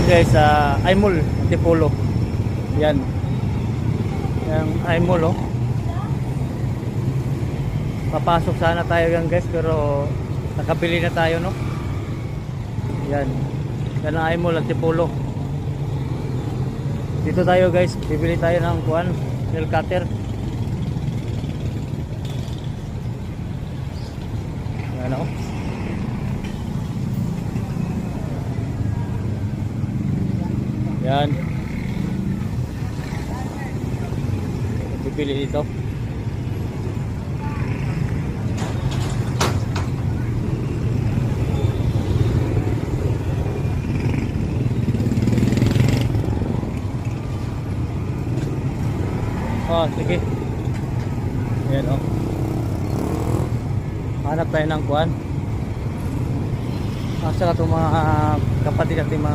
guys sa iMall Antipolo. Yan. Yang iMall oh. Papasok sana tayo yan guys pero nakabili na tayo no. Yan. Yan ang iMall Antipolo. Dito tayo guys, bibili tayo ng kuan, nail cutter. Yan oh. Yan. Bibili dito. Oh, sige. Yan oh. Hanap tayo ng kuan. Asa ka itong mga kapatid natin mga